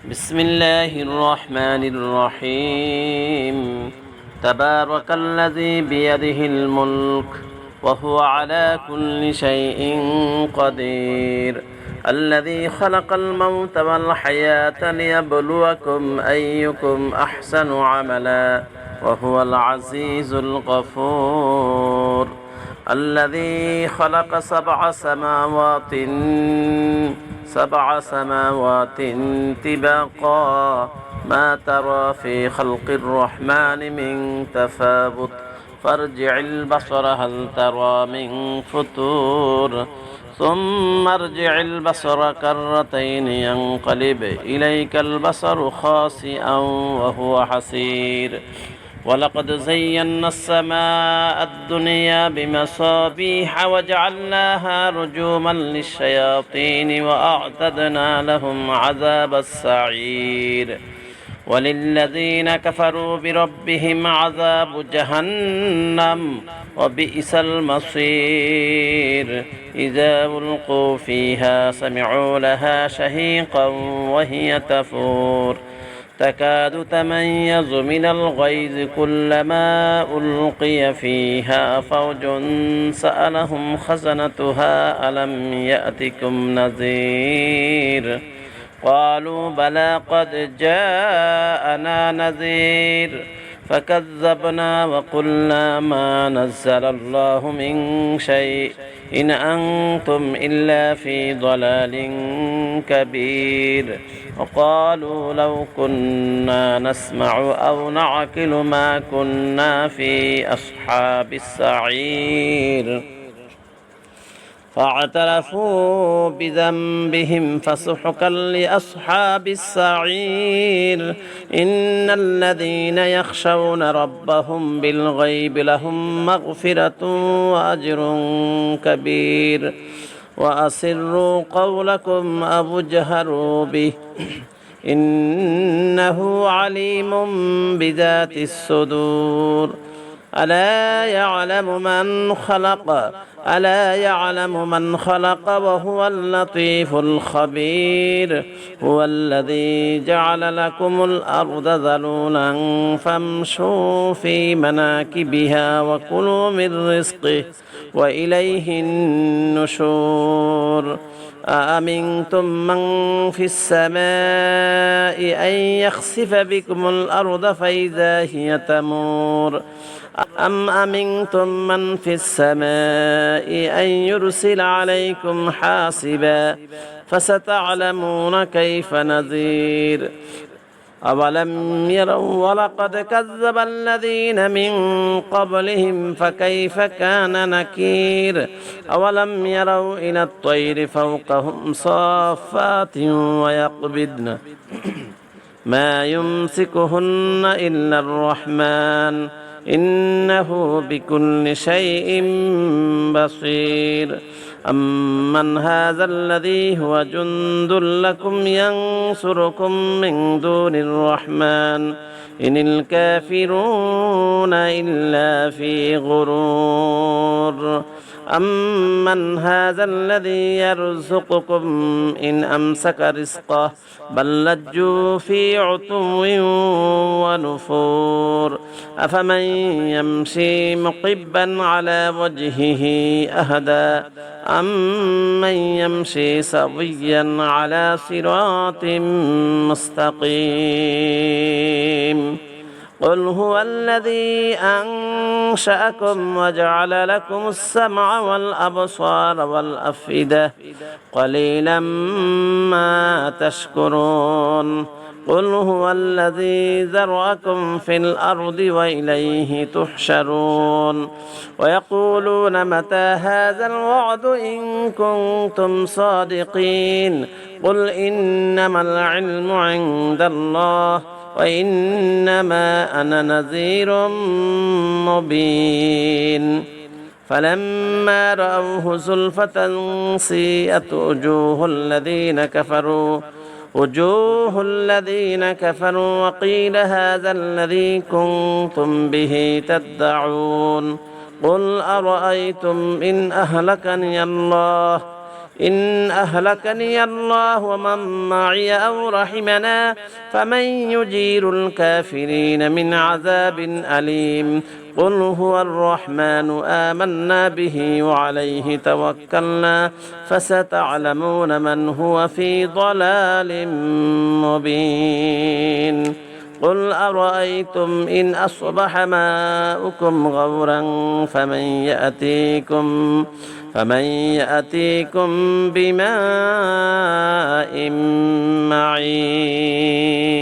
بسم الله الرحمن الرحيم تبارك الذي بيده الملك وهو على كل شيء قدير الذي خلق الموت والحياة ليبلوكم أيكم أحسن عملا وهو العزيز الغفور الذي خلق سبع سماوات طباقا ما ترى في خلق الرحمن من تفاوت فارجع البصر هل ترى من فتور ثم ارجع البصر كرتين ينقلب إليك البصر خاسئا وهو حسير ولقد زينا السماء الدنيا بمصابيح وجعلناها رجوما للشياطين وأعتدنا لهم عذاب السعير وللذين كفروا بربهم عذاب جهنم وبئس المصير إذا ألقوا فيها سمعوا لها شهيقا وهي تفور تكاد تميز من الغيظ كلما ألقي فيها فوج سألهم خزنتها ألم يأتكم نذير قالوا بلى قد جاءنا نذير فكذبنا وقلنا ما نزل الله من شيء إن أنتم إلا في ضلال كبير وقالوا لو كنا نسمع أو نعقل ما كنا في أصحاب السعير فاعترفوا بذنبهم فسحقا لأصحاب السعير إن الذين يخشون ربهم بالغيب لهم مغفرة وأجر كبير وأسروا قولكم أو اجهروا به إنه عليم بذات الصدور ألا يعلم من خلق وهو اللطيف الخبير هو الذي جعل لكم الأرض ذلولا فامشوا في مناكبها وكلوا من رزقه وإليه النشور أأمنتم من في السماء أن يخسف بكم الأرض فإذا هي تمور أم أمنتم من في السماء أن يرسل عليكم حاصبا فستعلمون كيف نذير أولم يروا ولقد كذب الذين من قبلهم فكيف كان نكير أولم يروا إلى الطير فوقهم صافات ويقبضن ما يمسكهن إلا الرحمن إنه بكل شيء بصير أمن هذا الذي هو جند لكم ينصركم من دون الرحمن إن الكافرون إلا في غرور أمن هذا الذي يرزقكم إن أمسك رزقه بل لجوا في عتو ونفور أفمن يمشي مقبا على وجهه أهدى أمن يمشي سويا على صراط مستقيم قل هو الذي أنشأكم وجعل لكم السمع والأبصار والأفئدة قليلا ما تشكرون قل هو الذي ذرأكم في الأرض وإليه تحشرون ويقولون متى هذا الوعد إن كنتم صادقين قل إنما العلم عند الله وإنما أنا نذير مبين فلما رأوه زلفة سيئت وجوه الذين كفروا وقيل هذا الذي كنتم به تدعون قل أرأيتم إن أهلكني الله إن أهلكني الله ومن معي أو رحمنا فمن يجير الكافرين من عذاب أليم قل هو الرحمن آمنا به وعليه توكلنا فستعلمون من هو في ضلال مبين قل أرأيتم إن أصبح ماؤكم غورا فمن يأتيكم بماء معين